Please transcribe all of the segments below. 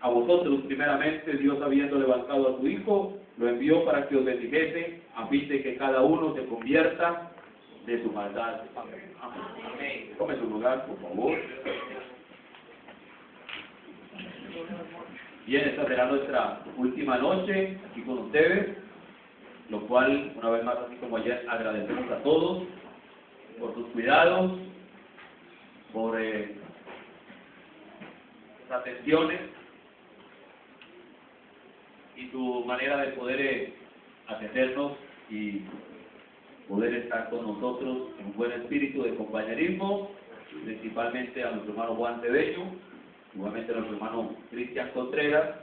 a vosotros primeramente, Dios habiendo levantado a su Hijo, lo envió para que os bendijese, a fin de que cada uno se convierta de su maldad. Amén. Tome su lugar, por favor. Bien, esta será nuestra última noche aquí con ustedes, lo cual, una vez más, así como ayer, agradecemos a todos por sus cuidados, por sus atenciones y su manera de poder atendernos y poder estar con nosotros en un buen espíritu de compañerismo, principalmente a nuestro hermano Juan Cedeño, igualmente a nuestro hermano Cristian Contreras,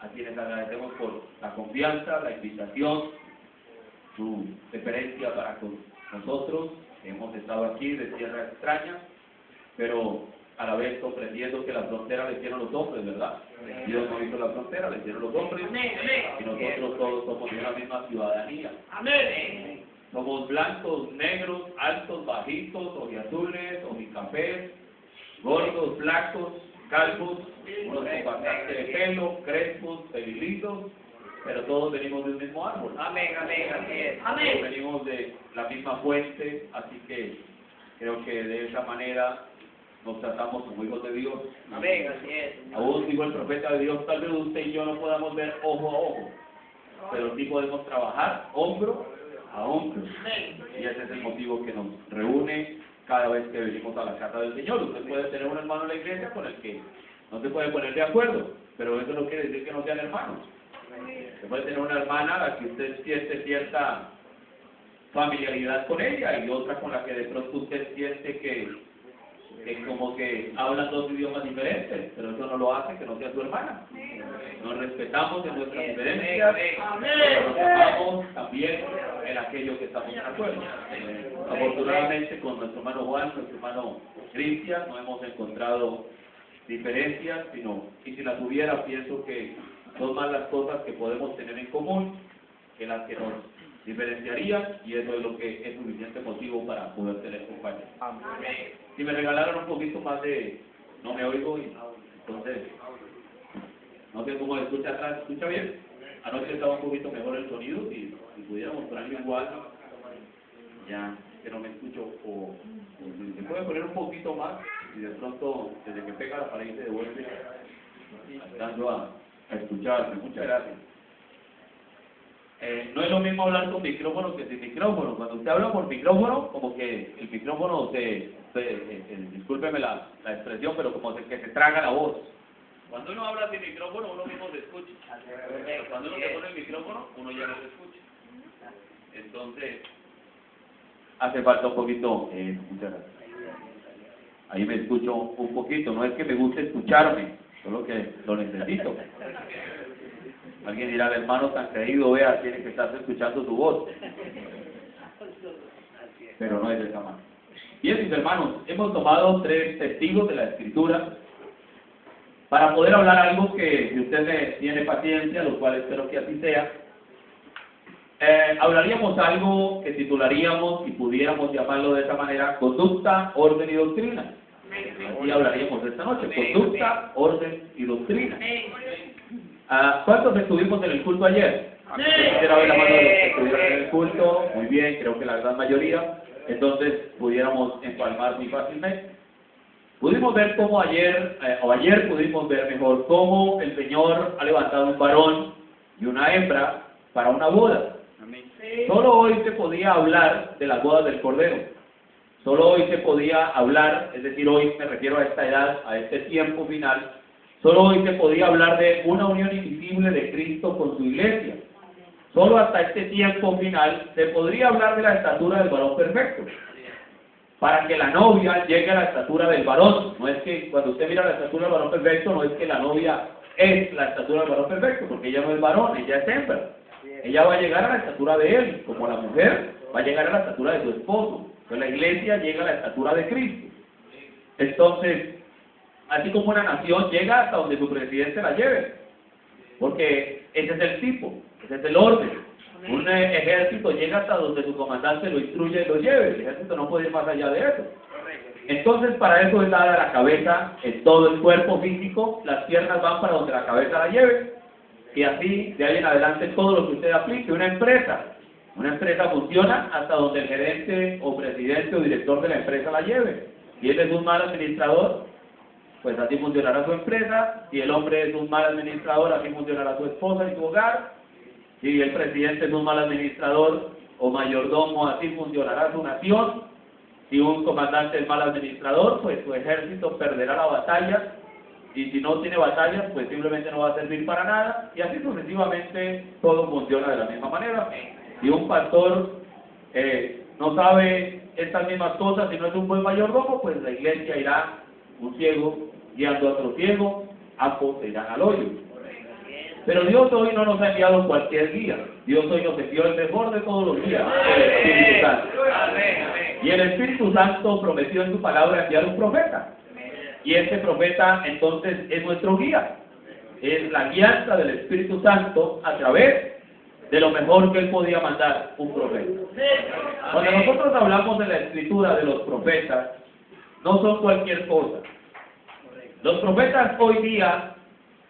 a quienes agradecemos por la confianza, la invitación, su deferencia para con nosotros. Hemos estado aquí de tierra extraña, pero a la vez comprendiendo que la frontera le hicieron los hombres, ¿verdad? Dios no hizo la frontera, le hicieron los hombres, y nosotros todos somos de una misma ciudadanía. Amén. Somos blancos, negros, altos, bajitos, ojiazules, ojicafés, gordos, flacos, calvos, unos con bastante de pelo, crespos, pelilitos, pero todos venimos del mismo árbol. Amén, amén, así es. Amén. Todos venimos de la misma fuente, así que creo que de esa manera nos tratamos como hijos de Dios. Amén, así es. Aún digo el profeta de Dios, tal vez usted y yo no podamos ver ojo a ojo, pero sí podemos trabajar hombro a hombro. Y ese es el motivo que nos reúne cada vez que venimos a la casa del Señor. Usted puede tener un hermano en la iglesia con el que no se puede poner de acuerdo, pero eso no quiere decir que no sean hermanos. Se puede tener una hermana a la que usted siente cierta familiaridad con ella y otra con la que de pronto usted siente que como que hablan dos idiomas diferentes, pero eso no lo hace que no sea su hermana. Nos respetamos en nuestras diferencias, nos amamos también en aquello que estamos de acuerdo. Afortunadamente con nuestro hermano Juan, nuestro hermano Cristian, no hemos encontrado diferencias, y si las hubiera, pienso que son más las cosas que podemos tener en común que las que nos diferenciarían, y eso es lo que es suficiente motivo para poder tener compañía. Si me regalaron un poquito más de... no me oigo, y entonces no sé cómo escucha atrás. ¿Escucha bien? Anoche estaba un poquito mejor el sonido, si pudiéramos ponerlo igual, ya que no me escucho, o si se puede poner un poquito más, y de pronto desde que pega la pared se devuelve dando a escucharme. Muchas gracias. No es lo mismo hablar con micrófono que sin micrófono. Cuando usted habla por micrófono, como que el micrófono discúlpeme la expresión, pero como que se traga la voz. Cuando uno habla sin micrófono, uno mismo se escucha. Pero cuando uno se pone el micrófono, uno ya no se escucha. Entonces, hace falta un poquito, muchas gracias. Ahí me escucho un poquito. No es que me guste escucharme, solo que lo necesito. Alguien dirá, el hermano tan creído, vea, tiene que estar escuchando su voz. Pero no es de esa manera. Bien, mis hermanos, hemos tomado 3 testigos de la Escritura para poder hablar algo que, si usted me tiene paciencia, lo cual espero que así sea, hablaríamos algo que titularíamos, si pudiéramos llamarlo de esa manera, conducta, orden y doctrina. Así hablaríamos esta noche, conducta, orden y doctrina. ¿Cuántos estuvimos en el culto ayer? Quisiera ver la mano de los que estuvieron en el culto. Muy bien, creo que la gran mayoría. Entonces pudiéramos empalmar muy fácilmente. Pudimos ver cómo ayer pudimos ver mejor cómo el Señor ha levantado un varón y una hembra para una boda. Solo hoy se podía hablar de las bodas del Cordero. Solo hoy se podía hablar, es decir, hoy me refiero a esta edad, a este tiempo final. Solo hoy se podía hablar de una unión invisible de Cristo con su iglesia. Solo hasta este tiempo final se podría hablar de la estatura del varón perfecto. Para que la novia llegue a la estatura del varón. No es que cuando usted mira la estatura del varón perfecto, no es que la novia es la estatura del varón perfecto, porque ella no es varón, ella es hembra. Ella va a llegar a la estatura de él, como la mujer va a llegar a la estatura de su esposo. Entonces la iglesia llega a la estatura de Cristo. Entonces, así como una nación llega hasta donde su presidente la lleve, porque ese es el tipo, ese es el orden. Un ejército llega hasta donde su comandante lo instruye y lo lleve. El ejército no puede ir más allá de eso. Entonces, para eso es dada la cabeza en todo el cuerpo físico, las piernas van para donde la cabeza la lleve. Y así, de ahí en adelante, todo lo que usted aplique. Una empresa funciona hasta donde el gerente o presidente o director de la empresa la lleve. Si él es un mal administrador, pues así funcionará su empresa. Si el hombre es un mal administrador, así funcionará su esposa y su hogar. Si el presidente es un mal administrador o mayordomo, así funcionará su nación. Si un comandante es mal administrador, pues su ejército perderá la batalla. Y si no tiene batallas, pues simplemente no va a servir para nada. Y así sucesivamente todo funciona de la misma manera. Si un pastor no sabe estas mismas cosas y no es un buen mayordomo, pues la iglesia irá un ciego guiando a otro ciego, ambos se irán al hoyo. Pero Dios hoy no nos ha enviado cualquier guía. Dios hoy nos envió el mejor de todos los días, el Espíritu Santo. Y el Espíritu Santo prometió en su palabra enviar un profeta. Y ese profeta entonces es nuestro guía. Es la guianza del Espíritu Santo a través de lo mejor que Él podía mandar, un profeta. Cuando nosotros hablamos de la escritura de los profetas, no son cualquier cosa. Los profetas hoy día,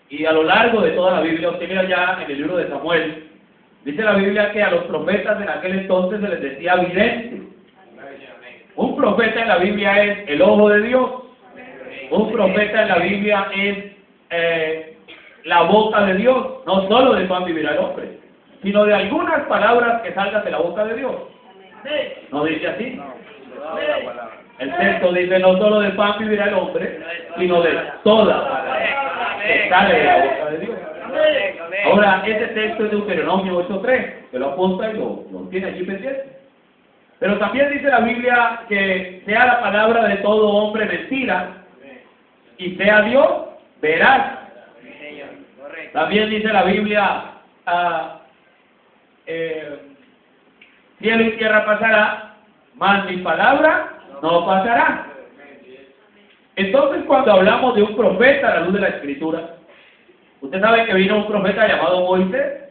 y a lo largo de toda la Biblia, usted mira ya en el libro de Samuel, dice la Biblia que a los profetas en aquel entonces se les decía vidente. Un profeta en la Biblia es el ojo de Dios. Un profeta en la Biblia es la boca de Dios. No solo de pan vivirá el hombre, sino de algunas palabras que salgan de la boca de Dios. ¿No dice así? El texto dice, no solo de pan vivirá el hombre, sino de toda palabra que sale de la boca de Dios. Ahora, ese texto es de Deuteronomio 8:3, que lo apunta y lo tiene allí pendiente. Pero también dice la Biblia que sea la palabra de todo hombre mentira, y sea Dios veraz. También dice la Biblia, cielo y tierra pasará, mas mi palabra no pasará. Entonces, cuando hablamos de un profeta a la luz de la Escritura, usted sabe que vino un profeta llamado Moisés.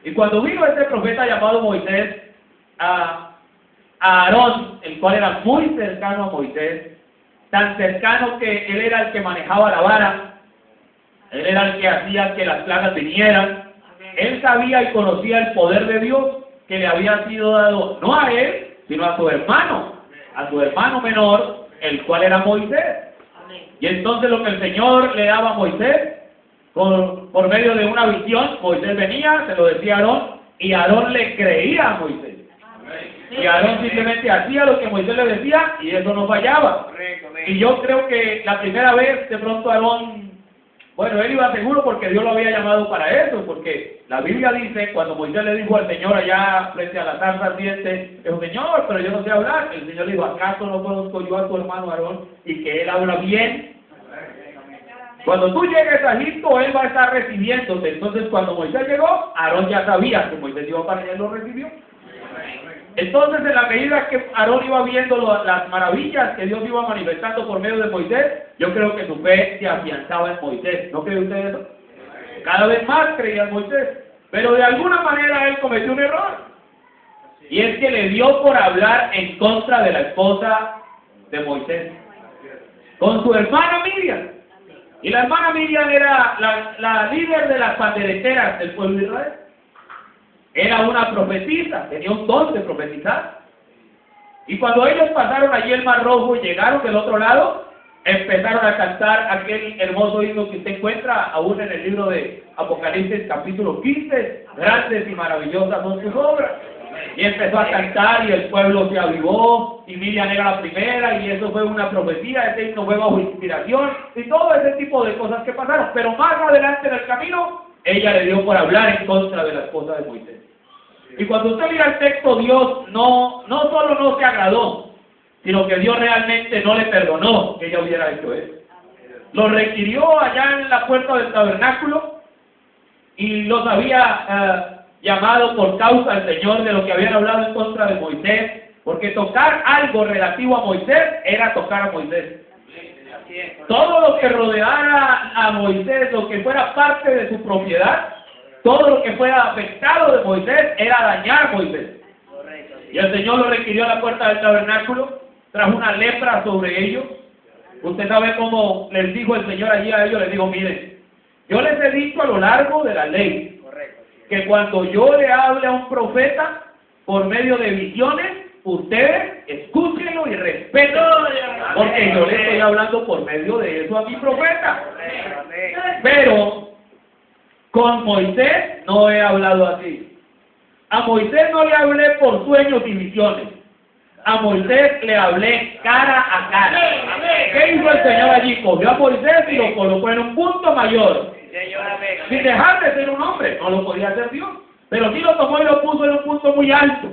Y cuando vino este profeta llamado Moisés, a Aarón, el cual era muy cercano a Moisés, tan cercano que él era el que manejaba la vara, él era el que hacía que las plagas vinieran, él sabía y conocía el poder de Dios que le había sido dado, no a él, sino a su hermano menor, el cual era Moisés. Y entonces lo que el Señor le daba a Moisés, por medio de una visión, Moisés venía, se lo decía a Aarón, y Aarón le creía a Moisés. Y Aarón simplemente hacía lo que Moisés le decía, y eso no fallaba. Y yo creo que la primera vez, de pronto Aarón, bueno, él iba seguro porque Dios lo había llamado para eso, porque la Biblia dice, cuando Moisés le dijo al Señor allá frente a la zarza ardiente, dijo, Señor, pero yo no sé hablar. El Señor le dijo, ¿acaso no conozco yo a tu hermano Aarón y que él habla bien? Cuando tú llegues a Egipto, él va a estar recibiéndote. Entonces, cuando Moisés llegó, Aarón ya sabía que Moisés iba para allá y lo recibió. Entonces, en la medida que Aarón iba viendo las maravillas que Dios iba manifestando por medio de Moisés, yo creo que su fe se afianzaba en Moisés. ¿No cree usted eso? Cada vez más creía en Moisés. Pero de alguna manera él cometió un error. Y es que le dio por hablar en contra de la esposa de Moisés, con su hermana Miriam. Y la hermana Miriam era la líder de las pandereteras del pueblo de Israel. Era una profetisa, tenía un don de profetizar. Y cuando ellos pasaron allí el Mar Rojo y llegaron del otro lado, empezaron a cantar aquel hermoso himno que usted encuentra aún en el libro de Apocalipsis capítulo 15, grandes y maravillosas son sus obras. Y empezó a cantar y el pueblo se avivó y Miriam era la primera y eso fue una profecía, ese himno fue bajo inspiración y todo ese tipo de cosas que pasaron. Pero más adelante en el camino, ella le dio por hablar en contra de la esposa de Moisés. Y cuando usted mira el texto, Dios no solo no se agradó, sino que Dios realmente no le perdonó que ella hubiera hecho eso. Lo requirió allá en la puerta del tabernáculo y los había llamado por causa del Señor de lo que habían hablado en contra de Moisés, porque tocar algo relativo a Moisés era tocar a Moisés. Todo lo que rodeara a Moisés, lo que fuera parte de su propiedad, todo lo que fuera afectado de Moisés era dañar a Moisés. Y el Señor lo requirió a la puerta del tabernáculo, trajo una lepra sobre ellos. Usted sabe cómo les dijo el Señor allí a ellos, les dijo, miren, yo les he dicho a lo largo de la ley, que cuando yo le hable a un profeta por medio de visiones, ustedes escúchenlo y respétenlo, porque yo le estoy hablando por medio de eso a mi profeta. Pero con Moisés no he hablado así. A Moisés no le hablé por sueños y visiones. A Moisés le hablé cara a cara. ¿Qué hizo el Señor allí? Cogió a Moisés y lo colocó en un punto mayor. Sin dejar de ser un hombre, no lo podía hacer Dios. Pero sí lo tomó y lo puso en un punto muy alto.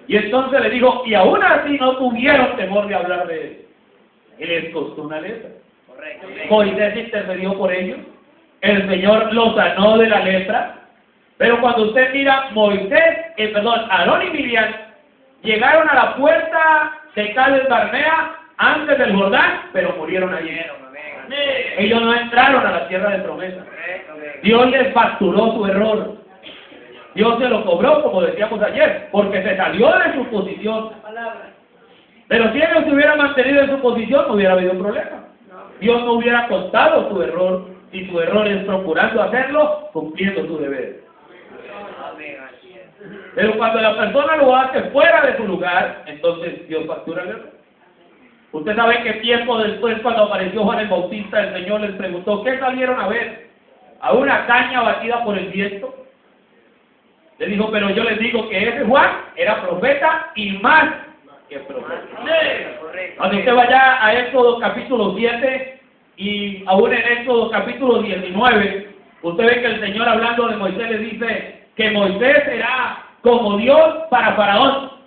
Y entonces le dijo, y aún así no tuvieron temor de hablar de él. Y les costó una letra. Moisés intercedió por ellos. El Señor los sanó de la lepra. Pero cuando usted mira, Aarón y Miriam llegaron a la puerta de Cades Barnea antes del Jordán, pero murieron allí. Ellos no entraron a la tierra de promesa. Dios les facturó su error. Dios se lo cobró, como decíamos ayer, porque se salió de su posición. Pero si ellos se hubieran mantenido en su posición, no hubiera habido problema. Dios no hubiera contado su error, y su error es procurando hacerlo, cumpliendo su deber. Pero cuando la persona lo hace fuera de su lugar, entonces Dios factura el error. Usted sabe que tiempo después, cuando apareció Juan el Bautista, el Señor les preguntó, ¿qué salieron a ver? ¿A una caña batida por el viento? Le dijo, pero yo les digo que ese Juan era profeta y más que profeta. Cuando usted vaya a Éxodo capítulo 7 y aún en Éxodo capítulo 19, usted ve que el Señor hablando de Moisés le dice que Moisés será como Dios para Faraón.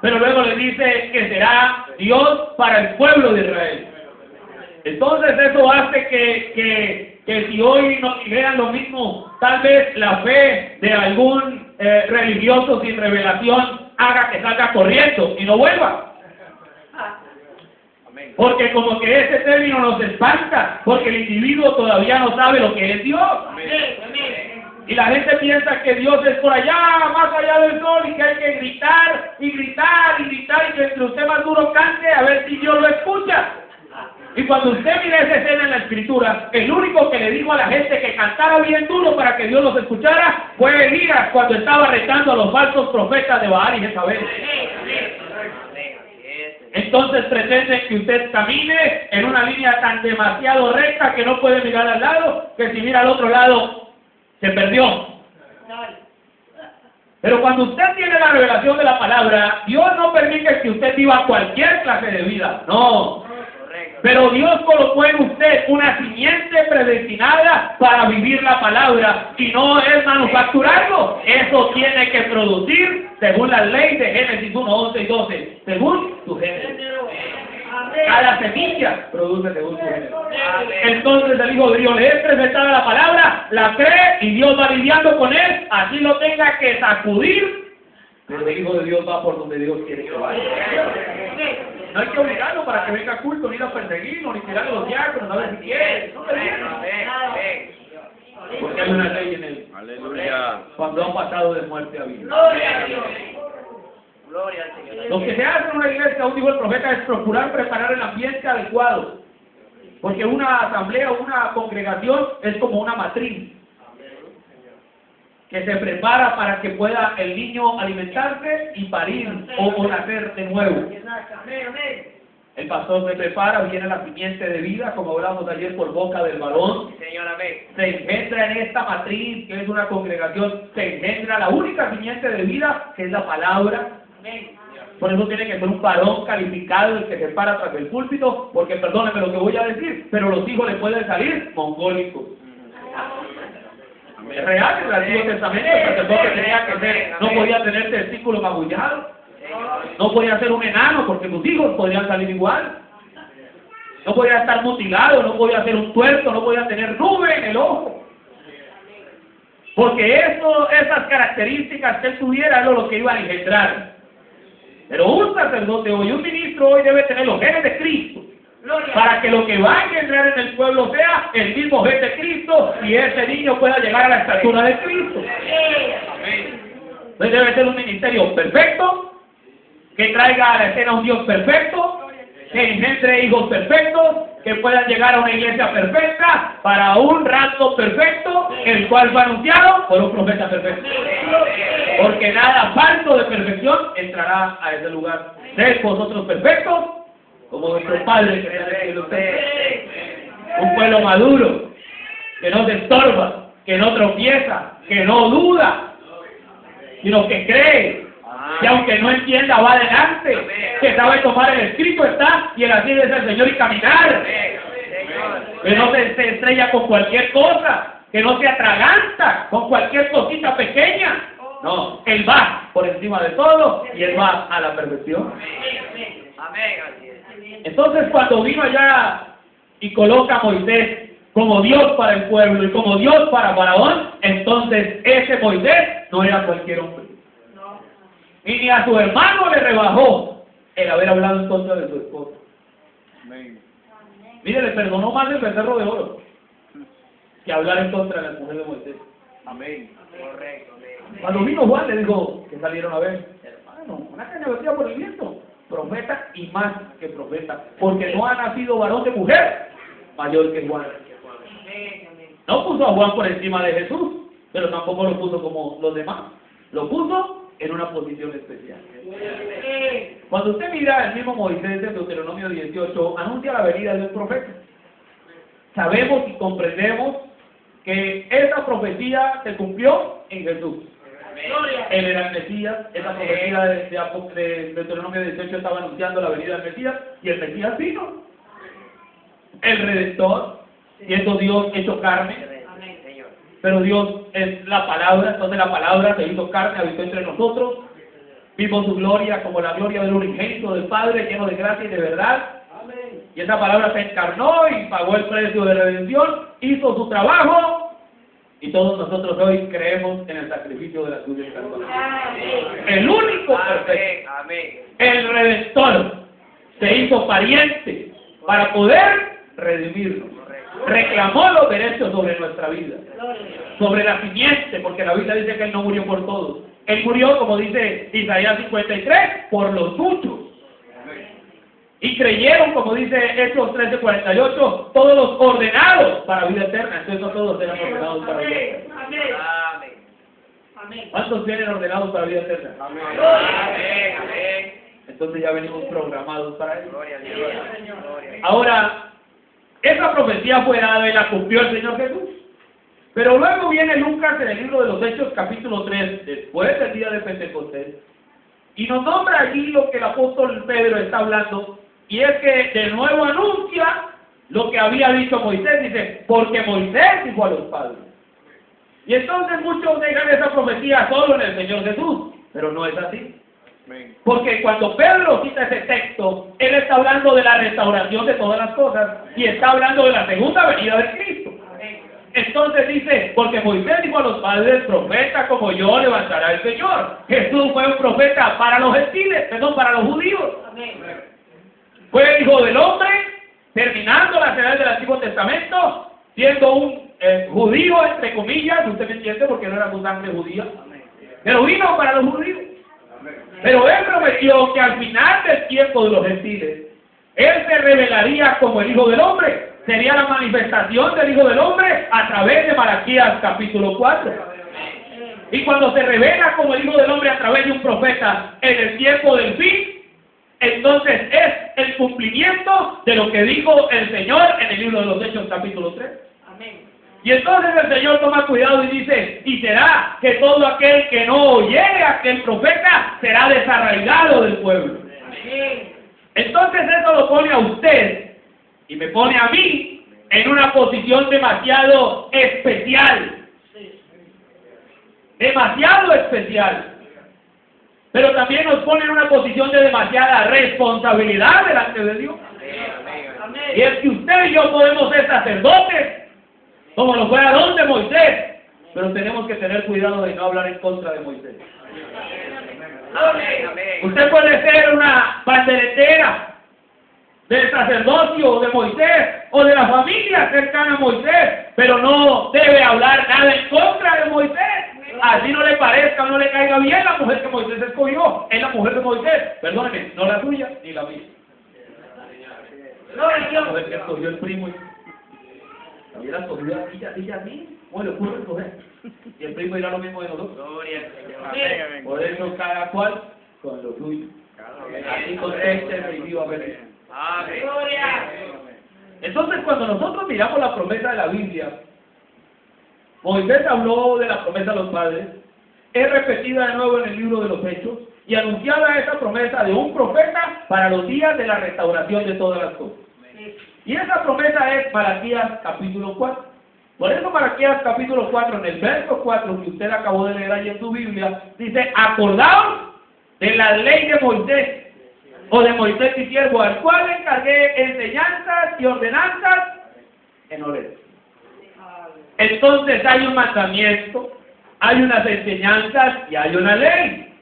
Pero luego le dice que será Dios para el pueblo de Israel. Entonces eso hace que si hoy nos dijeran lo mismo, tal vez la fe de algún religioso sin revelación haga que salga corriendo y no vuelva. Porque como que ese término nos espanta, porque el individuo todavía no sabe lo que es Dios. Y la gente piensa que Dios es por allá, más allá del sol, y que hay que gritar, y gritar, y gritar, y que entre usted más duro cante, a ver si Dios lo escucha. Y cuando usted mira esa escena en la Escritura, el único que le dijo a la gente que cantara bien duro para que Dios los escuchara, fue Elías cuando estaba retando a los falsos profetas de Baal y Jezabel. Entonces pretenden que usted camine en una línea tan demasiado recta que no puede mirar al lado, que si mira al otro lado, se perdió. Pero cuando usted tiene la revelación de la palabra, Dios no permite que usted viva cualquier clase de vida, no. Pero Dios colocó en usted una simiente predestinada para vivir la palabra y no es manufacturarlo. Eso tiene que producir según la ley de Génesis 1, 11 y 12, según su género. Cada semilla produce según su género. Entonces el Hijo de Dios le es presentada la palabra, la cree y Dios va lidiando con él, así lo tenga que sacudir. Pero el Hijo de Dios va por donde Dios quiere que vaya. No hay que obligarlo para que venga a culto, ni ir a perseguirlo, ni tirarle los diáconos, a ver si quiere. No porque hay una ley en él. Aleluya. Cuando han pasado de muerte a vida. Lo que se hace en una iglesia, aún dijo el profeta, es procurar preparar el ambiente adecuado. Porque una asamblea o una congregación es como una matriz que se prepara para que pueda el niño alimentarse y parir o nacer de nuevo. El pastor se prepara, viene la simiente de vida, como hablamos ayer, por boca del varón. Se engendra en esta matriz, que es una congregación, se engendra la única simiente de vida, que es la palabra. Por eso tiene que ser un varón calificado el que se para tras el púlpito, porque perdónenme lo que voy a decir, pero los hijos le pueden salir mongólicos. Es real, en el Antiguo Testamento el sacerdote tenía que ser, no podía tener testículos magullados, no podía ser un enano porque sus hijos podrían salir igual, no podía estar mutilado, no podía ser un tuerto, no podía tener nube en el ojo, porque esas características que él tuviera era lo que iba a engendrar. Pero un sacerdote hoy, un ministro hoy debe tener los genes de Cristo, Para que lo que va a engendrar en el pueblo sea el mismo gen de Cristo y ese niño pueda llegar a la estatura de Cristo. Entonces debe ser un ministerio perfecto, que traiga a la escena un Dios perfecto, que engendre hijos perfectos, que puedan llegar a una iglesia perfecta, para un rango perfecto, el cual fue anunciado por un profeta perfecto. Porque nada falto de perfección entrará a ese lugar. Sed vosotros perfectos, como vuestro Padre que está en el cielo es perfecto. Un pueblo maduro, que no se estorba, que no tropieza, que no duda, sino que cree, que aunque no entienda va adelante, que sabe tomar el escrito está y el así es el Señor y caminar, que no se estrella con cualquier cosa, que no se atraganta con cualquier cosita pequeña. No, Él va por encima de todo y Él va a la perfección. Entonces cuando vino allá y coloca a Moisés como Dios para el pueblo y como Dios para Faraón, entonces ese Moisés no era cualquier hombre. Y ni a su hermano le rebajó el haber hablado en contra de su esposa. Mire, le perdonó más el becerro de oro que hablar en contra de la mujer de Moisés. Amén. Cuando vino Juan le dijo que salieron a ver, hermano, una caña vestida por el viento, profeta y más que profeta, porque no ha nacido varón de mujer mayor que Juan. No puso a Juan por encima de Jesús, pero tampoco lo puso como los demás. Lo puso en una posición especial. Cuando usted mira el mismo Moisés de Deuteronomio 18, anuncia la venida de un profeta. Sabemos y comprendemos que esa profecía se cumplió en Jesús. Él era el Mesías, esa profecía de Deuteronomio 18 estaba anunciando la venida del Mesías, y el Mesías vino. El Redentor, siendo Dios hecho carne. Pero Dios es la palabra, entonces la palabra se hizo carne, habitó entre nosotros, vimos su gloria como la gloria del unigénito del Padre, lleno de gracia y de verdad. Y esa palabra se encarnó y pagó el precio de redención, hizo su trabajo, y todos nosotros hoy creemos en el sacrificio de la cruz del Calvario. El único perfecto, el Redentor, se hizo pariente para poder redimirnos. Reclamó los derechos sobre nuestra vida, sobre la simiente, porque la Biblia dice que Él no murió por todos. Él murió, como dice Isaías 53, por los muchos. Y creyeron, como dice Hechos 13:48, todos los ordenados para vida eterna. Entonces no todos eran ordenados para vida eterna. ¿Cuántos vienen ordenados para vida eterna? Entonces ya venimos programados para eso. Ahora, esa profecía fue dada y la cumplió el Señor Jesús. Pero luego viene Lucas en el libro de los Hechos, capítulo 3, después del día de Pentecostés, y nos nombra allí lo que el apóstol Pedro está hablando, y es que de nuevo anuncia lo que había dicho Moisés. Dice, porque Moisés dijo a los padres. Y entonces muchos dejan esa profecía solo en el Señor Jesús, pero no es así. Porque cuando Pedro cita ese texto, él está hablando de la restauración de todas las cosas y está hablando de la segunda venida de Cristo. Entonces dice, porque Moisés dijo a los padres, profeta como yo levantará el Señor. Jesús fue un profeta para los gentiles, perdón, para los judíos. Fue el Hijo del Hombre, terminando las edades del Antiguo Testamento, siendo un judío, entre comillas, usted me entiende, porque no era su sangre judía, pero vino para los judíos. Pero Él prometió que al final del tiempo de los gentiles, Él se revelaría como el Hijo del Hombre. Sería la manifestación del Hijo del Hombre a través de Malaquías capítulo 4. Y cuando se revela como el Hijo del Hombre a través de un profeta en el tiempo del fin, entonces es el cumplimiento de lo que dijo el Señor en el libro de los Hechos capítulo 3. Y entonces el Señor toma cuidado y dice, y será que todo aquel que no oyere a aquel profeta será desarraigado del pueblo. Entonces eso lo pone a usted y me pone a mí en una posición demasiado especial. Demasiado especial. Pero también nos pone en una posición de demasiada responsabilidad delante de Dios. Y es que usted y yo podemos ser sacerdotes, como lo fue Aarón de Moisés, pero tenemos que tener cuidado de no hablar en contra de Moisés. Usted puede ser una banderetera, del sacerdocio de Moisés o de la familia cercana a Moisés, pero no debe hablar nada en contra de Moisés. Así no le parezca o no le caiga bien la mujer que Moisés escogió, es la mujer de Moisés, perdóneme, no la suya ni la mía. La mujer que escogió el primo, la hubiera escogido a ti, ¿cómo le ocurre escoger? Y el primo dirá lo mismo de nosotros. Por eso cada cual con lo suyo. Así conteste y viva feliz. Entonces, cuando nosotros miramos la promesa de la Biblia, Moisés habló de la promesa a los padres, es repetida de nuevo en el libro de los Hechos, y anunciada esa promesa de un profeta para los días de la restauración de todas las cosas. Y esa promesa es Malaquías capítulo 4. Por eso Malaquías capítulo 4, en el verso 4 que usted acabó de leer ahí en su Biblia, dice, acordaos de la ley de Moisés, o de Moisés mi siervo, al cual le encargué enseñanzas y ordenanzas en Horeb. Entonces hay un mandamiento, hay unas enseñanzas y hay una ley.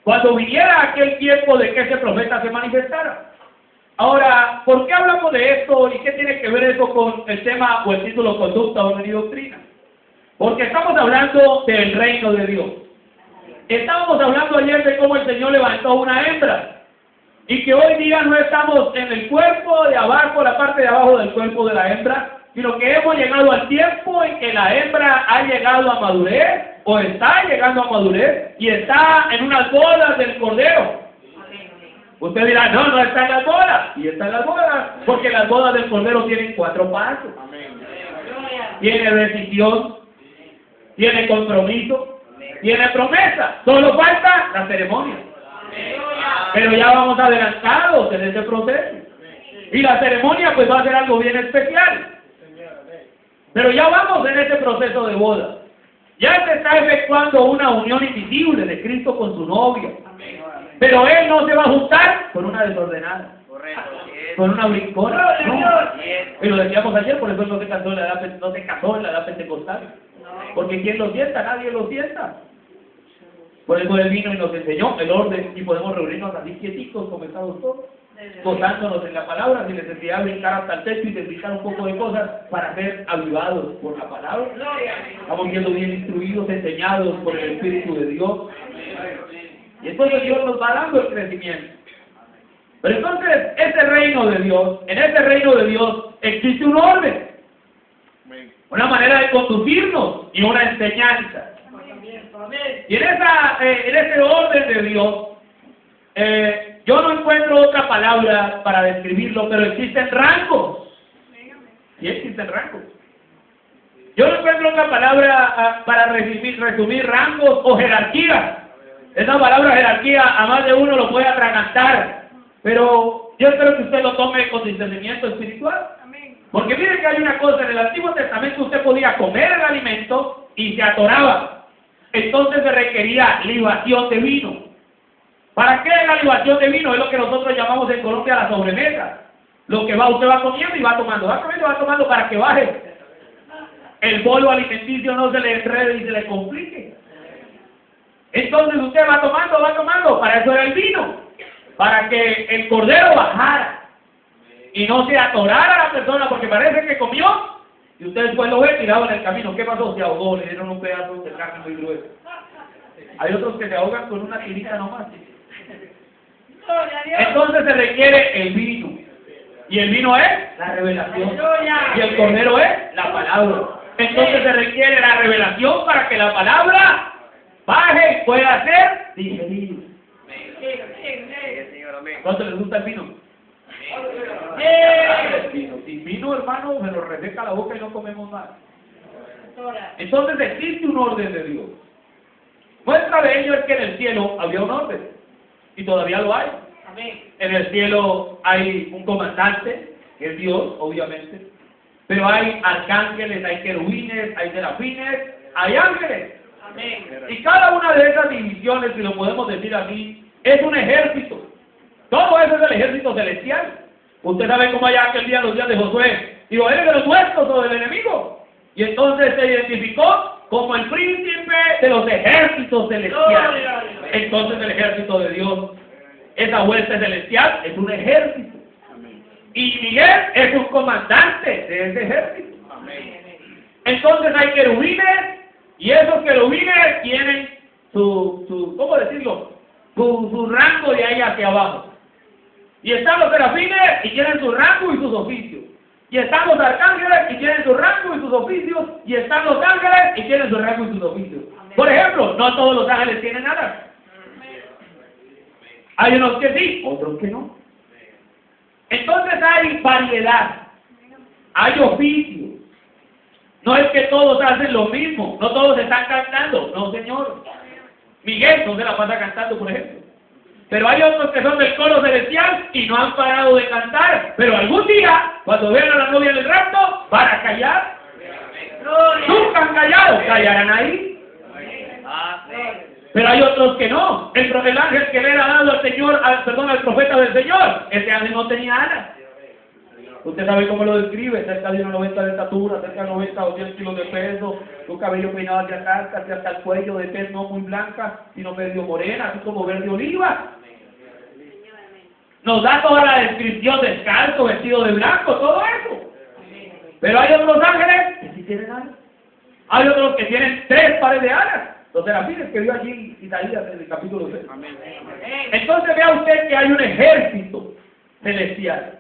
Cuando viniera aquel tiempo de que ese profeta se manifestara. Ahora, ¿por qué hablamos de esto y qué tiene que ver eso con el tema o el título conducta o doctrina? Porque estamos hablando del reino de Dios. Estábamos hablando ayer de cómo el Señor levantó una hembra y que hoy día no estamos en el cuerpo de abajo, la parte de abajo del cuerpo de la hembra, sino que hemos llegado al tiempo en que la hembra ha llegado a madurez o está llegando a madurez y está en unas bodas del Cordero. Usted dirá, no está en las bodas. Y está en las bodas, porque las bodas del Cordero tienen 4 pasos. Tiene decisión, tiene compromiso, tiene promesa. Solo falta la ceremonia. Pero ya vamos adelantados en ese proceso. Y la ceremonia pues va a ser algo bien especial. Pero ya vamos en ese proceso de boda. Ya se está efectuando una unión invisible de Cristo con su novia. Pero Él no se va a juntar con una desordenada. Con una brincona. No. Y lo decíamos ayer, por eso no se casó en la edad pentecostal. Porque quien lo sienta, nadie lo sienta. Por eso Él vino y nos enseñó el orden y podemos reunirnos así quietitos, como estamos todos, gozándonos en la palabra, sin necesidad de brincar hasta el techo y de brincar un poco de cosas para ser avivados por la palabra. Estamos siendo bien instruidos, enseñados por el Espíritu de Dios. Y entonces Dios nos va dando el crecimiento. Pero entonces, ese reino de Dios, en ese reino de Dios existe un orden, una manera de conducirnos y una enseñanza. Y en ese orden de Dios, yo no encuentro otra palabra para describirlo, pero existen rangos. Sí existen rangos. Yo no encuentro otra palabra para resumir rangos o jerarquías. Esa palabra jerarquía a más de uno lo puede atragantar, pero yo espero que usted lo tome con discernimiento espiritual. Porque miren que hay una cosa, en el Antiguo Testamento usted podía comer el alimento y se atoraba. Entonces se requería libación de vino. ¿Para qué la libación de vino? Es lo que nosotros llamamos en Colombia la sobremesa. Lo que usted va comiendo y va tomando para que baje. El bolo alimenticio no se le enrede y se le complique. Entonces usted va tomando, para eso era el vino, para que el cordero bajara y no se atorara a la persona, porque parece que comió y usted después lo ve tirado en el camino. ¿Qué pasó? Se ahogó, le dieron un pedazo de carne muy grueso. Hay otros que se ahogan con una tirita nomás. Entonces se requiere el vino, y el vino es la revelación, y el cordero es la palabra. Entonces se requiere la revelación para que la palabra baje y pueda ser digerido. ¿Cuánto les gusta el vino? Sin vino, hermano, se nos reseca la boca y no comemos nada. Entonces existe un orden de Dios. Muestra de ello es que en el cielo había un orden, y todavía lo hay. En el cielo hay un comandante, que es Dios, obviamente, pero hay arcángeles, hay querubines, hay serafines, hay ángeles. Y cada una de esas divisiones, si lo podemos decir así, es un ejército. Todo eso es el ejército celestial. Usted sabe cómo allá aquel día, los días de Josué, digo, ¿eres de los nuestros o del enemigo? Y entonces se identificó como el príncipe de los ejércitos celestiales. Entonces el ejército de Dios, esa hueste celestial, es un ejército. Y Miguel es un comandante de ese ejército. Entonces hay querubines, y esos querubines tienen ¿cómo decirlo? Su rango de ahí hacia abajo. Y están los serafines y tienen su rango y sus oficios. Y están los arcángeles y tienen su rango y sus oficios. Y están los ángeles y tienen su rango y sus oficios. Por ejemplo, no todos los ángeles tienen alas. Hay unos que sí, otros que no. Entonces hay variedad. Hay oficios. No es que todos hacen lo mismo. No todos están cantando. No, señor. Miguel no se la pasa cantando, por ejemplo. Pero hay otros que son del coro celestial y no han parado de cantar. Pero algún día, cuando vean a la novia del rapto, van a callar. Nunca han callado, callarán ahí. Pero hay otros que no. El ángel que le era dado al Señor, al profeta del Señor, ese ángel no tenía alas. Usted sabe cómo lo describe, cerca de 1,90 de estatura, cerca de 90 o 100 kilos de peso, su cabello peinado hacia acá, casi hasta el cuello, de tez no muy blanca, sino medio morena, así como verde oliva. Nos da toda la descripción, descalzo, vestido de blanco, todo eso. Pero hay otros ángeles que sí tienen alas. Hay otros que tienen 3 pares de alas. Los serafines que vio allí Isaías en el capítulo 6. Entonces vea usted que hay un ejército celestial.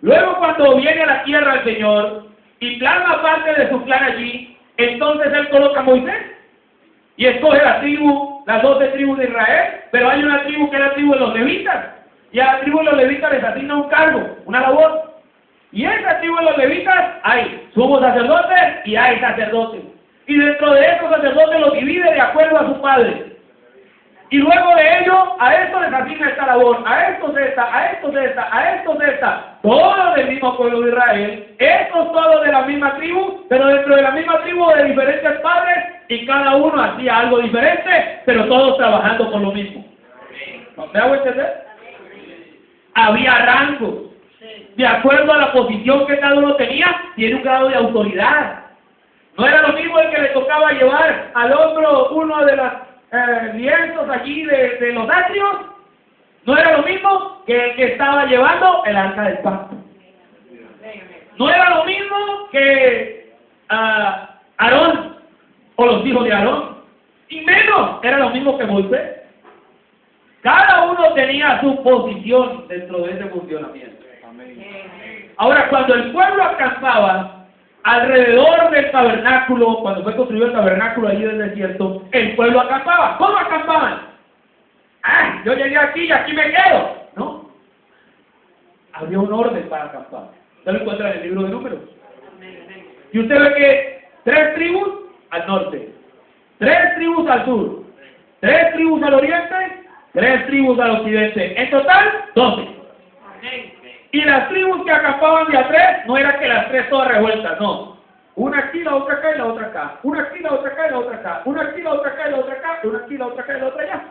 Luego cuando viene a la tierra el Señor y plasma parte de su plan allí, entonces Él coloca a Moisés y escoge las 12 tribus de Israel, pero hay una tribu que es la tribu de los levitas, y a la tribu de los levitas les asigna un cargo, una labor. Y en esa tribu de los levitas hay sumos sacerdotes y hay sacerdotes. Y dentro de esos sacerdotes los divide de acuerdo a su padre. Y luego de ello, a esto les asigna esta labor, a estos esta, a estos esta, a estos esta. Todos del mismo pueblo de Israel, estos todos de la misma tribu, pero dentro de la misma tribu de diferentes padres, y cada uno hacía algo diferente, pero todos trabajando por lo mismo. ¿Me hago entender? Había rangos. De acuerdo a la posición que cada uno tenía, tiene un grado de autoridad. No era lo mismo el que le tocaba llevar al hombro uno de las lienzos allí de los atrios. No era lo mismo que el que estaba llevando el arca del pacto. No era lo mismo que Aarón o los hijos de Aarón. Y menos era lo mismo que Moisés. Cada uno tenía su posición dentro de ese funcionamiento. Ahora, cuando el pueblo acampaba alrededor del tabernáculo, cuando fue construido el tabernáculo allí del desierto, el pueblo acampaba. ¿Cómo acampaban? ¡Ah! Yo llegué aquí y aquí me quedo. No. Había un orden para acampar. Usted lo encuentra en el libro de Números. Y usted ve que 3 tribus al norte, 3 tribus al sur, 3 tribus al oriente, 3 tribus al occidente. En total, 12. Y las tribus que acampaban de a 3, no era que las 3 todas revueltas, no. Una aquí, la otra acá y la otra acá. Una aquí, la otra acá y la otra acá. Una aquí, la otra acá y la otra acá. Una aquí, la otra acá y la otra allá.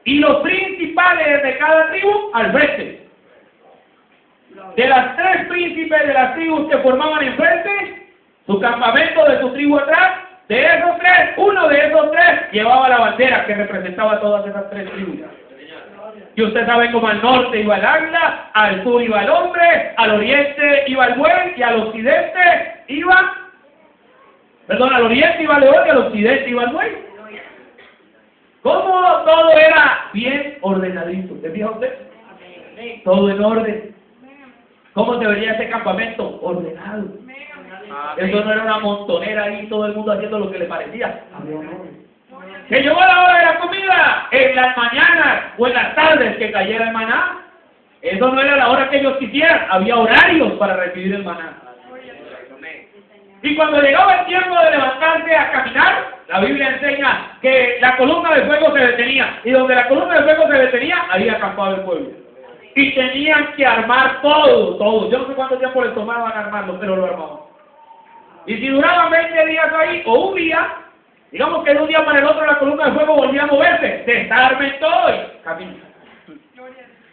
Y los principales de cada tribu al frente. De las 3 príncipes de las tribus que formaban enfrente, su campamento de su tribu atrás, de esos 3, uno de esos 3 llevaba la bandera que representaba a todas esas 3 tribus. Y usted sabe cómo al norte iba el águila, al sur iba el hombre, al oriente iba el buey y al occidente iba... al oriente iba el león y al occidente iba el buey. ¿Cómo todo era bien ordenadito? ¿Se fija usted? Todo en orden. ¿Cómo se vería ese campamento? Ordenado. Eso no era una montonera ahí, todo el mundo haciendo lo que le parecía. Había un orden. Que llegó la hora de la comida, en las mañanas o en las tardes que cayera el maná. Eso no era la hora que ellos quisieran, había horarios para recibir el maná. Y cuando llegaba el tiempo de levantarse a caminar, la Biblia enseña que la columna de fuego se detenía, y donde la columna de fuego se detenía, ahí acampaba el pueblo. Y tenían que armar todo. Yo no sé cuánto tiempo les tomaban armarlo, pero lo armaban. Y si duraban 20 días ahí, o un día, digamos que de un día para el otro la columna de fuego volvía a moverse, desarmen todo y caminan.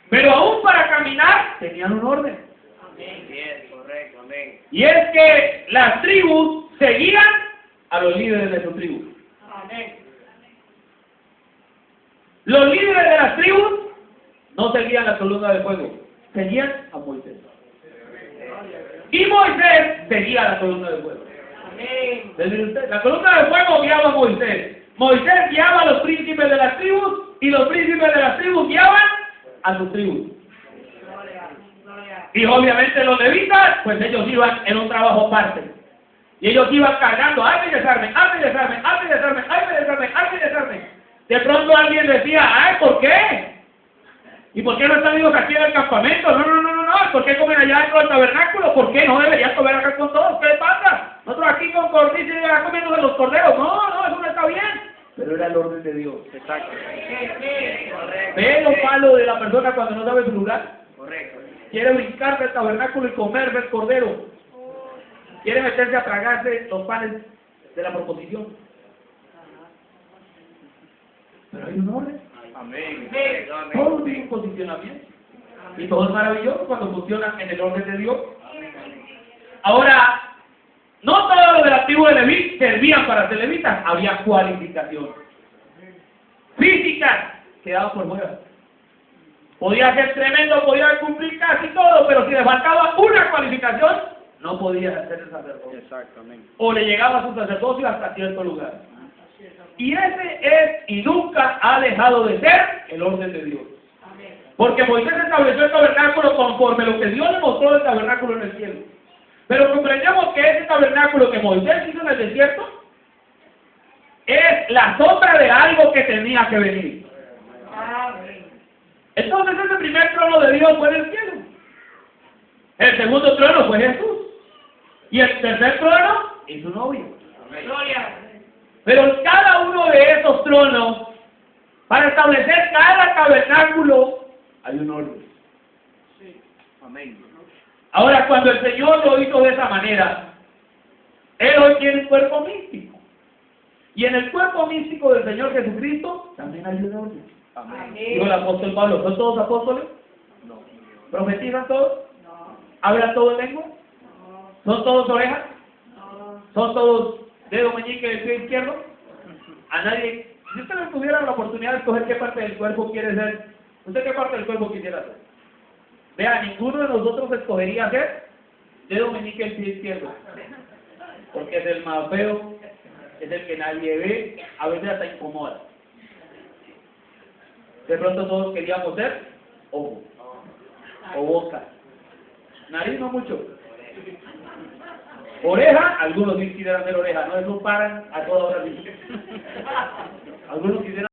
Pero aún para caminar tenían un orden. Bien, correcto, amén. Y es que las tribus seguían a los líderes de su tribu. Los líderes de las tribus no seguían la columna de fuego, seguían a Moisés. Y Moisés seguía la columna de fuego. La columna de fuego guiaba a Moisés. Moisés guiaba a los príncipes de las tribus y los príncipes de las tribus guiaban a sus tribus. Y obviamente los levitas, pues ellos iban en un trabajo aparte. Y ellos iban cargando, ¡ay, me desarme! ¡Ay, me desarme! ¡Ay, me desarme! ¡Ay, me desarme! ¡Ay, me desarme! De pronto alguien decía, ¡ay, ¿por qué? ¿Y por qué no están vivos aquí en el campamento? No, ¿por qué comen allá dentro del tabernáculo? ¿Por qué no deberían comer acá con todos? ¿Qué pasa? Nosotros aquí con cordillas y comiendo de los corderos. No, eso no está bien. Pero era el orden de Dios. Exacto. Ve lo malo de la persona cuando no sabe su lugar. Correcto. Quiere brincar del tabernáculo y comer del cordero. Quiere meterse a tragarse los panes de la proposición. Pero hay un orden. Amén. Todo tiene un posicionamiento. Y todo es maravilloso cuando funciona en el orden de Dios. Ahora, no todos los de la tribu de Leví servían para ser levitas. Había cualificación. Físicas quedaban por fuera. Podía ser tremendo, podía cumplir casi todo, pero si le faltaba una cualificación, no podía ser el sacerdote. Exactamente. O le llegaba a su sacerdocio hasta cierto lugar. Y ese es y nunca ha dejado de ser el orden de Dios. Porque Moisés estableció el tabernáculo conforme lo que Dios le mostró del tabernáculo en el cielo. Pero comprendemos que ese tabernáculo que Moisés hizo en el desierto es la sombra de algo que tenía que venir. Entonces ese primer trono de Dios fue en el cielo. El segundo trono fue Jesús. Y el tercer trono es su novio. Pero en cada uno de esos tronos, para establecer cada tabernáculo, hay un orden. Amén. Ahora, cuando el Señor lo hizo de esa manera, Él hoy tiene un cuerpo místico. Y en el cuerpo místico del Señor Jesucristo también hay un orden. Amén. Dijo el apóstol Pablo, ¿son todos apóstoles? No. ¿Profetizan todos? ¿Hablan todos lengua? ¿Son todos orejas? ¿Son todos dedo meñique del pie izquierdo? A nadie. Si usted no tuviera la oportunidad de escoger qué parte del cuerpo quiere ser, ¿usted qué parte del cuerpo quisiera ser? Vea, ninguno de nosotros escogería ser dedo meñique del pie izquierdo. Porque es el más feo, es el que nadie ve, a veces hasta incomoda. De pronto todos queríamos ser ojo o boca. Nariz no mucho. Oreja, algunos sí quisieran ser oreja, no, eso paran a toda hora. Algunos quisieran